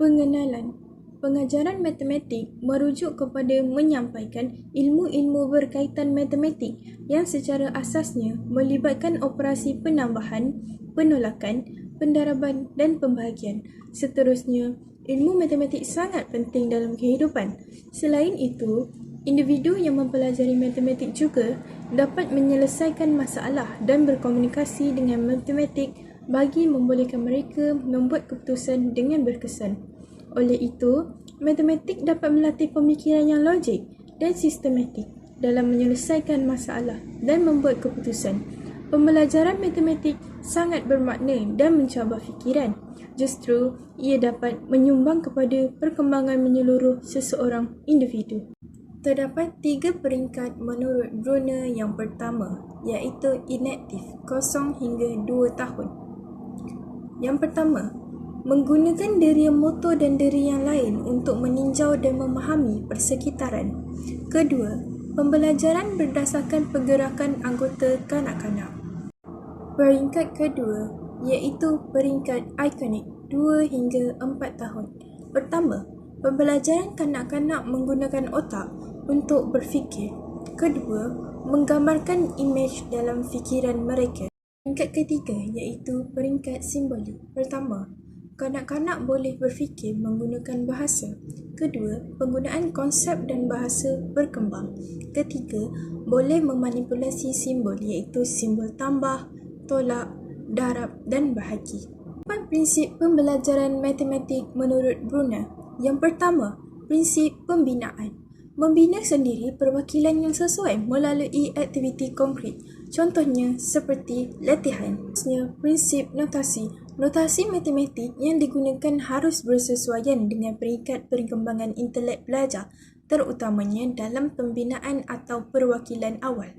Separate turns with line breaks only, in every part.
Pengenalan. Pengajaran matematik merujuk kepada menyampaikan ilmu-ilmu berkaitan matematik yang secara asasnya melibatkan operasi penambahan, penolakan, pendaraban dan pembahagian. Seterusnya, ilmu matematik sangat penting dalam kehidupan. Selain itu, individu yang mempelajari matematik juga dapat menyelesaikan masalah dan berkomunikasi dengan matematik bagi membolehkan mereka membuat keputusan dengan berkesan. Oleh itu, matematik dapat melatih pemikiran yang logik dan sistematik dalam menyelesaikan masalah dan membuat keputusan. Pembelajaran matematik sangat bermakna dan mencabar fikiran. Justru, ia dapat menyumbang kepada perkembangan menyeluruh seseorang individu. Terdapat 3 peringkat menurut Brunner. Yang pertama, iaitu inaktif 0 hingga 2 tahun. Yang pertama, menggunakan deria motor dan deria yang lain untuk meninjau dan memahami persekitaran. Kedua, pembelajaran berdasarkan pergerakan anggota kanak-kanak. Peringkat kedua, iaitu peringkat ikonik 2 hingga 4 tahun. Pertama, pembelajaran kanak-kanak menggunakan otak untuk berfikir. Kedua, menggambarkan imej dalam fikiran mereka. Peringkat ketiga, iaitu peringkat simbolik. Pertama, kanak-kanak boleh berfikir menggunakan bahasa. Kedua, penggunaan konsep dan bahasa berkembang. Ketiga, boleh memanipulasi simbol iaitu simbol tambah, tolak, darab dan bahagi. 4 prinsip pembelajaran matematik menurut Brunner. Yang pertama, prinsip pembinaan. Membina sendiri perwakilan yang sesuai melalui aktiviti konkret. Contohnya seperti latihan. Prinsip notasi. Notasi matematik yang digunakan harus bersesuaian dengan peringkat perkembangan intelek pelajar, terutamanya dalam pembinaan atau perwakilan awal.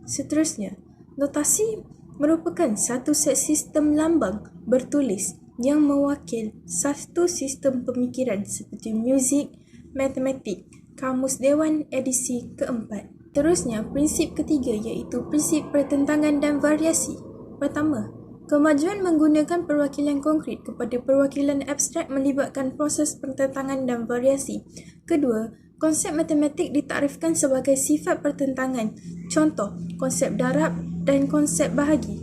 Seterusnya, notasi merupakan satu set sistem lambang bertulis yang mewakil satu sistem pemikiran seperti muzik, matematik, kamus dewan edisi keempat. Terusnya, prinsip ketiga iaitu prinsip pertentangan dan variasi. Pertama, kemajuan menggunakan perwakilan konkret kepada perwakilan abstrak melibatkan proses pertentangan dan variasi. Kedua, konsep matematik ditaktifkan sebagai sifat pertentangan. Contoh, konsep darab dan konsep bahagi.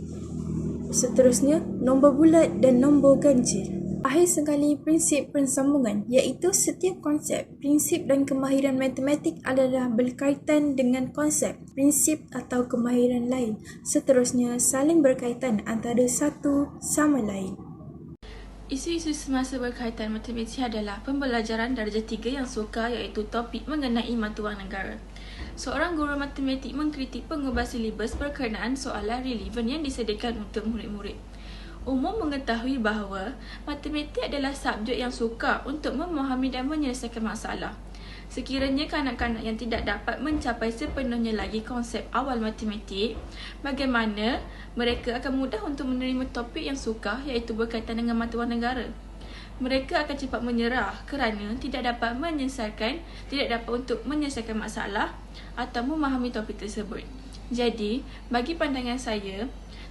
Seterusnya, nombor bulat dan nombor ganjil. Akhir sekali, prinsip persambungan, iaitu setiap konsep, prinsip dan kemahiran matematik adalah berkaitan dengan konsep, prinsip atau kemahiran lain. Seterusnya, saling berkaitan antara satu sama lain.
Isu-isu semasa berkaitan matematik adalah pembelajaran darjah 3 yang sukar iaitu topik mengenai mata wang negara. Seorang guru matematik mengkritik pengubah silibus berkenaan soalan relevan yang disediakan untuk murid-murid. Umum mengetahui bahawa matematik adalah subjek yang sukar untuk memahami dan menyelesaikan masalah. Sekiranya kanak-kanak yang tidak dapat mencapai sepenuhnya lagi konsep awal matematik, bagaimana mereka akan mudah untuk menerima topik yang sukar iaitu berkaitan dengan mata wang negara. Mereka akan cepat menyerah kerana tidak dapat untuk menyelesaikan masalah atau memahami topik tersebut. Jadi, bagi pandangan saya,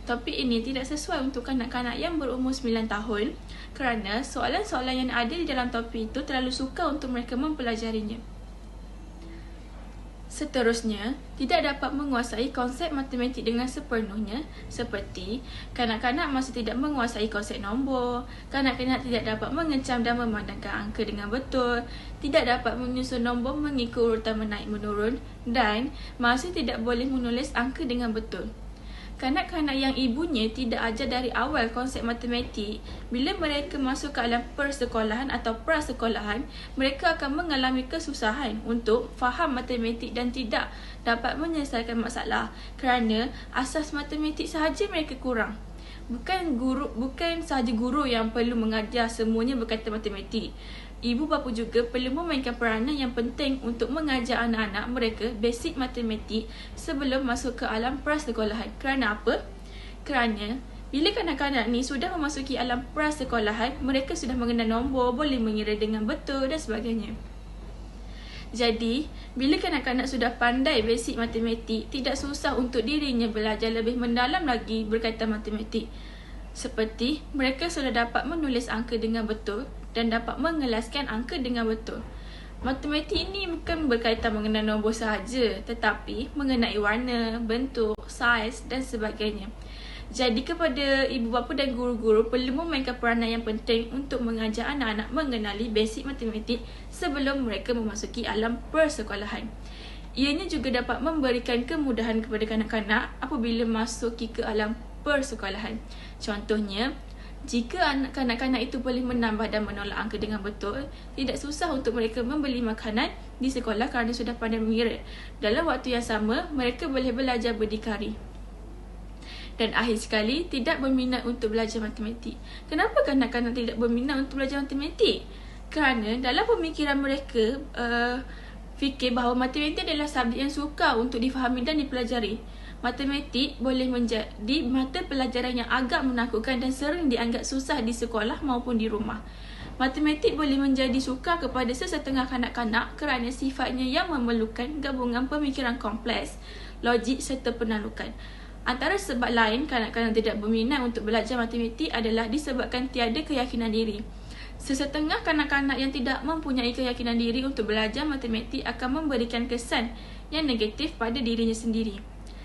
topik ini tidak sesuai untuk kanak-kanak yang berumur 9 tahun kerana soalan-soalan yang ada di dalam topik itu terlalu sukar untuk mereka mempelajarinya. Seterusnya, tidak dapat menguasai konsep matematik dengan sepenuhnya seperti kanak-kanak masih tidak menguasai konsep nombor, kanak-kanak tidak dapat mengecam dan memandangkan angka dengan betul, tidak dapat menyusun nombor mengikut urutan menaik menurun dan masih tidak boleh menulis angka dengan betul. Kanak-kanak yang ibunya tidak ajar dari awal konsep matematik, bila mereka masuk ke alam persekolahan atau prasekolahan, mereka akan mengalami kesusahan untuk faham matematik dan tidak dapat menyelesaikan masalah kerana asas matematik sahaja mereka kurang. Bukan sahaja guru yang perlu mengajar semuanya berkaitan matematik. Ibu bapa juga perlu memainkan peranan yang penting untuk mengajar anak-anak mereka basic matematik sebelum masuk ke alam prasekolahan. Kerana apa? Kerana bila kanak-kanak ni sudah memasuki alam prasekolahan, mereka sudah mengenal nombor, boleh mengira dengan betul dan sebagainya. Jadi, bila kanak-kanak sudah pandai basic matematik, tidak susah untuk dirinya belajar lebih mendalam lagi berkaitan matematik. Seperti mereka sudah dapat menulis angka dengan betul dan dapat mengelaskan angka dengan betul. Matematik ini bukan berkaitan mengenai nombor sahaja, tetapi mengenai warna, bentuk, saiz dan sebagainya. Jadi kepada ibu bapa dan guru-guru perlu memainkan peranan yang penting untuk mengajar anak-anak mengenali basic matematik sebelum mereka memasuki alam persekolahan. Ianya juga dapat memberikan kemudahan kepada kanak-kanak apabila masuki ke alam persekolahan. Contohnya, jika kanak-kanak itu boleh menambah dan menolak angka dengan betul, tidak susah untuk mereka membeli makanan di sekolah kerana sudah pandai mengira. Dalam waktu yang sama, mereka boleh belajar berdikari. Dan akhir sekali, tidak berminat untuk belajar matematik. Kenapa kanak-kanak tidak berminat untuk belajar matematik? Kerana dalam pemikiran mereka, fikir bahawa matematik adalah subjek yang sukar untuk difahami dan dipelajari. Matematik boleh menjadi mata pelajaran yang agak menakutkan dan sering dianggap susah di sekolah maupun di rumah. Matematik boleh menjadi sukar kepada sesetengah kanak-kanak kerana sifatnya yang memerlukan gabungan pemikiran kompleks, logik serta penalukan. Antara sebab lain kanak-kanak tidak berminat untuk belajar matematik adalah disebabkan tiada keyakinan diri. Sesetengah kanak-kanak yang tidak mempunyai keyakinan diri untuk belajar matematik akan memberikan kesan yang negatif pada dirinya sendiri.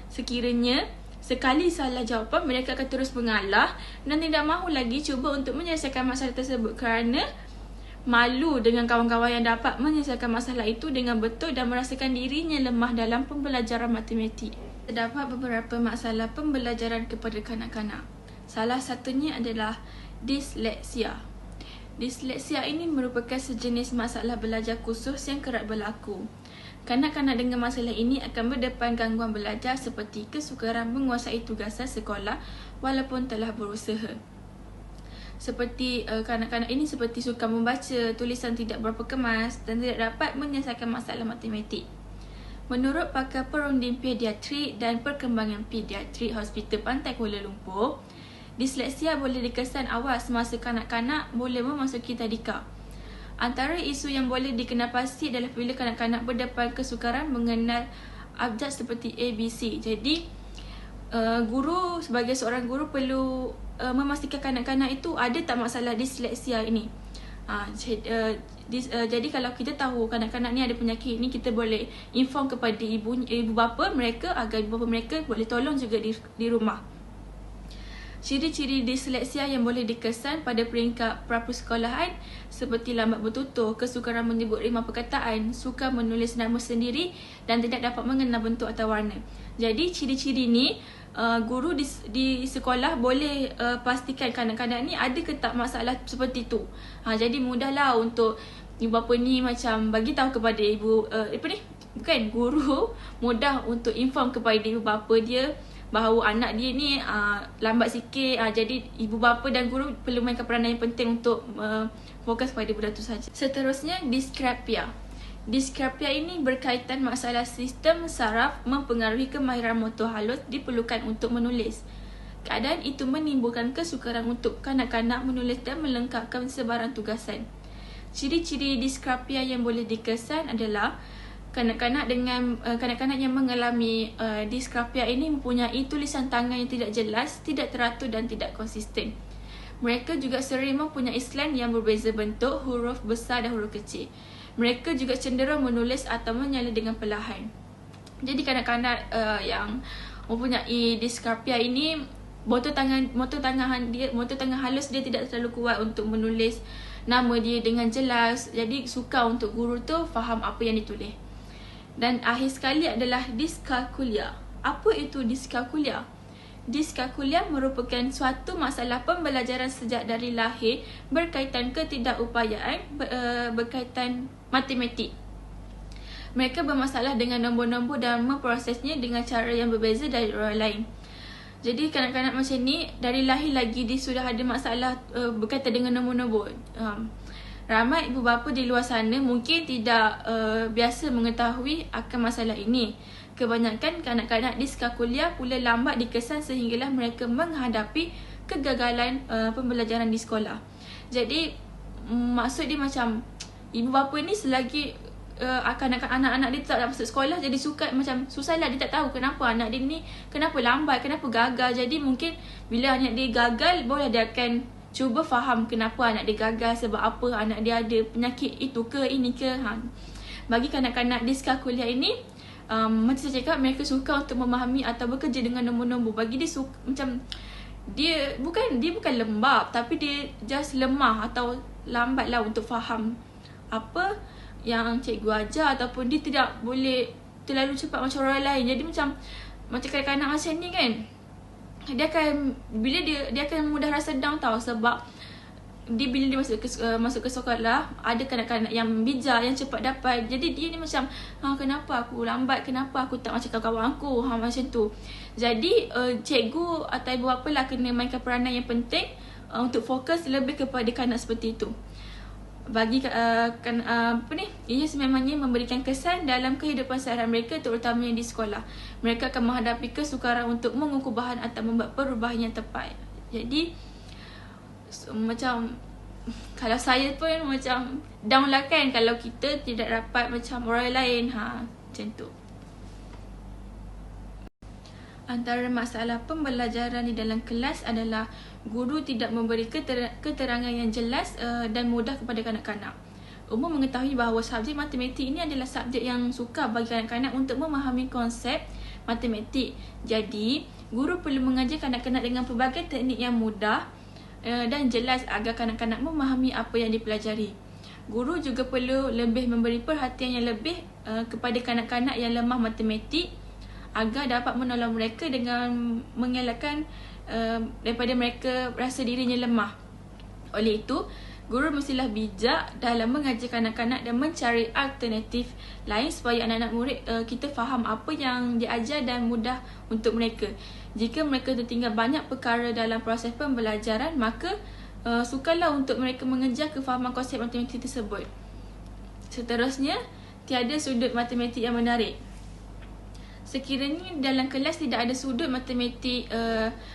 Sekiranya sekali salah jawapan, mereka akan terus mengalah dan tidak mahu lagi cuba untuk menyelesaikan masalah tersebut kerana malu dengan kawan-kawan yang dapat menyelesaikan masalah itu dengan betul dan merasakan dirinya lemah dalam pembelajaran matematik. Terdapat beberapa masalah pembelajaran kepada kanak-kanak. Salah satunya adalah disleksia. Disleksia ini merupakan sejenis masalah belajar khusus yang kerap berlaku. Kanak-kanak dengan masalah ini akan berdepan gangguan belajar seperti kesukaran menguasai tugasan sekolah walaupun telah berusaha. Seperti kanak-kanak ini seperti sukar membaca, tulisan tidak berapa kemas dan tidak dapat menyelesaikan masalah matematik. Menurut pakar perunding pediatrik dan perkembangan pediatrik Hospital Pantai Kuala Lumpur, disleksia boleh dikesan awal semasa kanak-kanak boleh memasuki tadika. Antara isu yang boleh dikenal pasti adalah bila kanak-kanak berdepan kesukaran mengenal abjad seperti ABC. Jadi, guru sebagai seorang guru perlu memastikan kanak-kanak itu ada tak masalah disleksia ini. Jadi kalau kita tahu kanak-kanak ni ada penyakit ni, kita boleh inform kepada ibu bapa mereka agar ibu bapa mereka boleh tolong juga di rumah. Ciri-ciri disleksia yang boleh dikesan pada peringkat prapersekolahan seperti lambat bertutur, kesukaran menyebut rimah perkataan, sukar menulis nama sendiri dan tidak dapat mengenal bentuk atau warna. Jadi ciri-ciri ni guru di sekolah boleh pastikan kanak-kanak ni ada ke tak masalah seperti tu. Jadi mudahlah untuk ibu bapa ni macam bagi tahu kepada guru mudah untuk inform kepada ibu bapa dia bahawa anak dia ni lambat sikit. Jadi ibu bapa dan guru perlu mainkan peranan yang penting untuk fokus pada budak tu saja. Seterusnya, disgrafia. Disgrafia ini berkaitan masalah sistem saraf mempengaruhi kemahiran motor halus diperlukan untuk menulis. Keadaan itu menimbulkan kesukaran untuk kanak-kanak menulis dan melengkapkan sebarang tugasan. Ciri-ciri disgrafia yang boleh dikesan adalah kanak-kanak yang mengalami disgrafia ini mempunyai tulisan tangan yang tidak jelas, tidak teratur dan tidak konsisten. Mereka juga sering mempunyai slang yang berbeza bentuk, huruf besar dan huruf kecil. Mereka juga cenderung menulis atau menyala dengan perlahan. Jadi kanak-kanak yang mempunyai disgrafia ini, motor tangan halus dia tidak terlalu kuat untuk menulis nama dia dengan jelas. Jadi sukar untuk guru tu faham apa yang ditulis. Dan akhir sekali adalah diskalkulia. Apa itu diskalkulia? Diskalkulia merupakan suatu masalah pembelajaran sejak dari lahir berkaitan ketidakupayaan berkaitan matematik. Mereka bermasalah dengan nombor-nombor dan memprosesnya dengan cara yang berbeza dari orang lain. Jadi kanak-kanak macam ni dari lahir lagi dia sudah ada masalah berkaitan dengan nombor-nombor. Ramai ibu bapa di luar sana mungkin tidak biasa mengetahui akan masalah ini. Kebanyakan kanak-kanak diskalkulia pula lambat dikesan sehinggalah mereka menghadapi kegagalan pembelajaran di sekolah. Jadi maksud dia macam ibu bapa ni selagi anak-anak dia tak masuk sekolah, jadi susahlah dia tak tahu kenapa anak dia ni kenapa lambat, kenapa gagal. Jadi mungkin bila anak dia gagal barulah dia akan cuba faham kenapa anak dia gagal, sebab apa anak dia ada penyakit itu ke, ini ke. Bagi kanak-kanak di sekolah kuliah ini, macam saya cakap, mereka suka untuk memahami atau bekerja dengan nombor-nombor. Bagi dia suka, macam dia bukan lembab, tapi dia just lemah atau lambat lah untuk faham apa yang cikgu ajar, ataupun dia tidak boleh terlalu cepat macam orang lain. Jadi macam kanak-kanak macam ni kan, dia akan mudah rasa down tau, sebab bila dia masuk ke sekolah, ada kanak-kanak yang bijak, yang cepat dapat. Jadi dia ni macam, kenapa aku lambat, kenapa aku tak macam kawan-kawan aku, macam tu. Jadi cikgu atau ibu bapa lah kena mainkan peranan yang penting untuk fokus lebih kepada kanak seperti itu. Bagi ia sememangnya memberikan kesan dalam kehidupan seharian mereka, terutamanya di sekolah. Mereka akan menghadapi kesukaran untuk mengukur bahan atau membuat perubahan yang tepat. Jadi macam kalau saya pun macam down lah kan, kalau kita tidak dapat macam orang lain. Macam tu. Antara masalah pembelajaran di dalam kelas adalah guru tidak memberi keterangan yang jelas dan mudah kepada kanak-kanak. Umum mengetahui bahawa subjek matematik ini adalah subjek yang sukar bagi kanak-kanak untuk memahami konsep matematik. Jadi, guru perlu mengajar kanak-kanak dengan pelbagai teknik yang mudah dan jelas agar kanak-kanak memahami apa yang dipelajari. Guru juga perlu lebih memberi perhatian yang lebih kepada kanak-kanak yang lemah matematik, agar dapat menolong mereka dengan mengelakkan daripada mereka rasa dirinya lemah. Oleh itu, guru mestilah bijak dalam mengajar kanak-kanak dan mencari alternatif lain supaya anak-anak murid kita faham apa yang diajar dan mudah untuk mereka. Jika mereka tertinggal banyak perkara dalam proses pembelajaran, maka sukarlah untuk mereka mengejar kefahaman konsep matematik tersebut. Seterusnya, tiada sudut matematik yang menarik. Sekiranya dalam kelas tidak ada sudut matematik,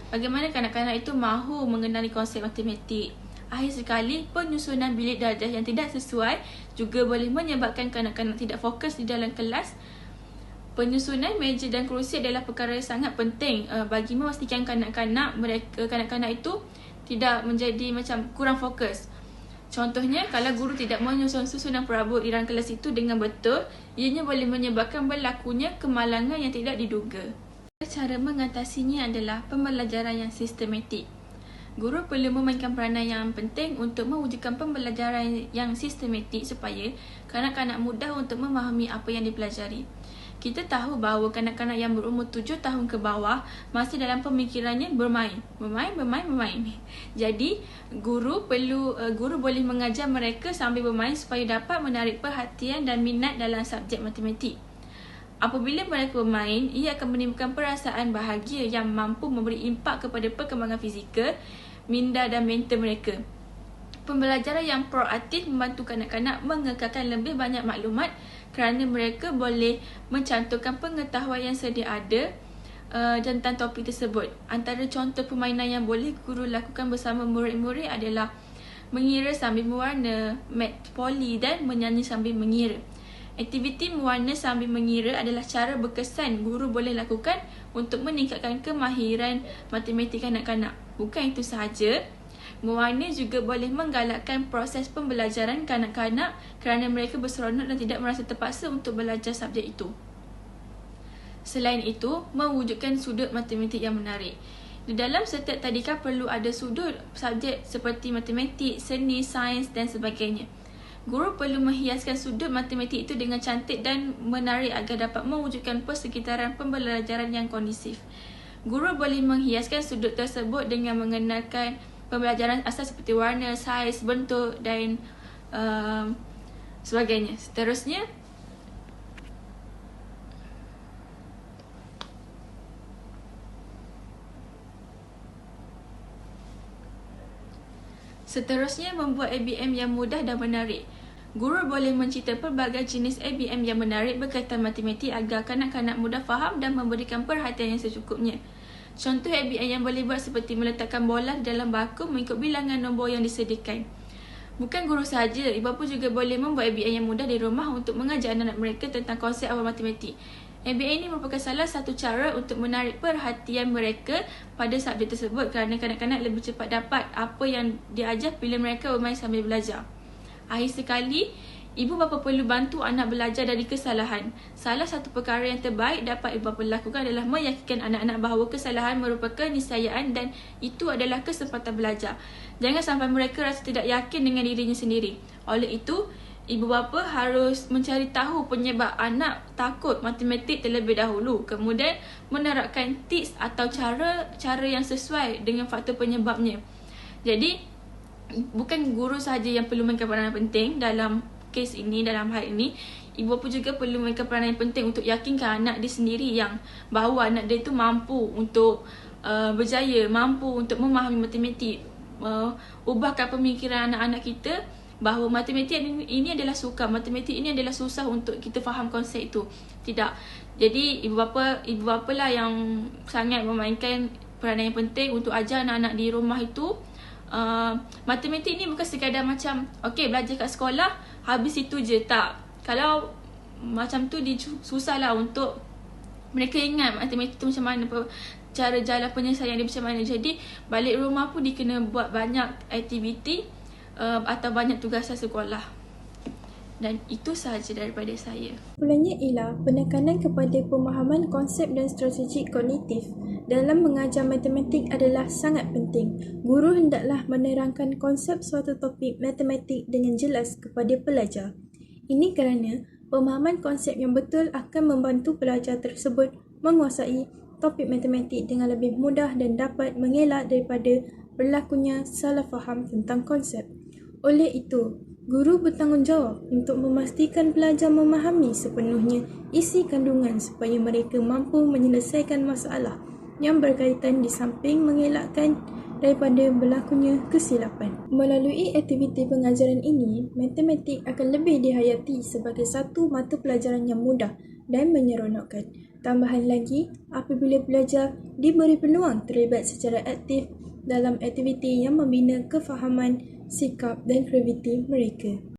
bagaimana kanak-kanak itu mahu mengenali konsep matematik? Akhir sekali, penyusunan bilik darjah yang tidak sesuai juga boleh menyebabkan kanak-kanak tidak fokus di dalam kelas. Penyusunan meja dan kerusi adalah perkara yang sangat penting bagi memastikan kanak-kanak itu tidak menjadi macam kurang fokus. Contohnya, kalau guru tidak menyusun susunan perabot di dalam kelas itu dengan betul, ianya boleh menyebabkan berlakunya kemalangan yang tidak diduga. Cara mengatasinya adalah pembelajaran yang sistematik. Guru perlu memainkan peranan yang penting untuk mewujudkan pembelajaran yang sistematik supaya kanak-kanak mudah untuk memahami apa yang dipelajari. Kita tahu bahawa kanak-kanak yang berumur 7 tahun ke bawah masih dalam pemikirannya bermain. Jadi, guru boleh mengajar mereka sambil bermain supaya dapat menarik perhatian dan minat dalam subjek matematik. Apabila mereka bermain, ia akan menimbulkan perasaan bahagia yang mampu memberi impak kepada perkembangan fizikal, minda dan mental mereka. Pembelajaran yang proaktif membantu kanak-kanak mengekalkan lebih banyak maklumat kerana mereka boleh mencantumkan pengetahuan yang sedia ada tentang topik tersebut. Antara contoh permainan yang boleh guru lakukan bersama murid-murid adalah mengira sambil mewarna, mat poli dan menyanyi sambil mengira. Aktiviti mewarna sambil mengira adalah cara berkesan guru boleh lakukan untuk meningkatkan kemahiran matematik kanak-kanak. Bukan itu sahaja, mewarna juga boleh menggalakkan proses pembelajaran kanak-kanak kerana mereka berseronok dan tidak merasa terpaksa untuk belajar subjek itu. Selain itu, mewujudkan sudut matematik yang menarik. Di dalam setiap tadika perlu ada sudut subjek seperti matematik, seni, sains dan sebagainya. Guru perlu menghiaskan sudut matematik itu dengan cantik dan menarik agar dapat mewujudkan persekitaran pembelajaran yang kondusif. Guru boleh menghiaskan sudut tersebut dengan mengenalkan pembelajaran asas seperti warna, saiz, bentuk dan sebagainya. Seterusnya, membuat ABM yang mudah dan menarik. Guru boleh mencipta pelbagai jenis ABM yang menarik berkaitan matematik agar kanak-kanak mudah faham dan memberikan perhatian yang secukupnya. Contoh ABM yang boleh buat seperti meletakkan bola dalam baku mengikut bilangan nombor yang disediakan. Bukan guru sahaja, ibu bapa juga boleh membuat ABM yang mudah di rumah untuk mengajar anak-anak mereka tentang konsep awal matematik. ABA ini merupakan salah satu cara untuk menarik perhatian mereka pada subjek tersebut kerana kanak-kanak lebih cepat dapat apa yang diajar bila mereka bermain sambil belajar. Akhir sekali, ibu bapa perlu bantu anak belajar dari kesalahan. Salah satu perkara yang terbaik dapat ibu bapa lakukan adalah meyakinkan anak-anak bahawa kesalahan merupakan niscayaan dan itu adalah kesempatan belajar. Jangan sampai mereka rasa tidak yakin dengan dirinya sendiri. Oleh itu, ibu bapa harus mencari tahu penyebab anak takut matematik terlebih dahulu. Kemudian menerapkan tips atau cara yang sesuai dengan faktor penyebabnya. Jadi, bukan guru sahaja yang perlu mainkan peranan penting dalam kes ini, dalam hal ini. Ibu bapa juga perlu mainkan peranan yang penting untuk yakinkan anak dia sendiri yang bahawa anak dia itu mampu untuk berjaya, mampu untuk memahami matematik. Ubahkan pemikiran anak-anak kita bahawa matematik ini adalah sukar, matematik ini adalah susah untuk kita faham konsep itu. Tidak. Jadi ibu bapa lah yang sangat memainkan peranan yang penting untuk ajar anak-anak di rumah itu. Matematik ni bukan sekadar macam belajar kat sekolah habis itu je. Tak. Kalau macam tu susah lah untuk mereka ingat matematik tu macam mana, cara jalan penyelesaian dia macam mana. Jadi balik rumah pun dia kena buat banyak aktiviti atau banyak tugasan sekolah. Dan itu sahaja daripada saya.
Kesimpulannya ialah penekanan kepada pemahaman konsep dan strategi kognitif dalam mengajar matematik adalah sangat penting. Guru hendaklah menerangkan konsep suatu topik matematik dengan jelas kepada pelajar. Ini kerana pemahaman konsep yang betul akan membantu pelajar tersebut menguasai topik matematik dengan lebih mudah dan dapat mengelak daripada berlakunya salah faham tentang konsep. Oleh itu, guru bertanggungjawab untuk memastikan pelajar memahami sepenuhnya isi kandungan supaya mereka mampu menyelesaikan masalah yang berkaitan di samping mengelakkan daripada berlakunya kesilapan. Melalui aktiviti pengajaran ini, matematik akan lebih dihayati sebagai satu mata pelajaran yang mudah dan menyeronokkan. Tambahan lagi, apabila pelajar diberi peluang terlibat secara aktif dalam aktiviti yang membina kefahaman, sikap dan kreativiti mereka.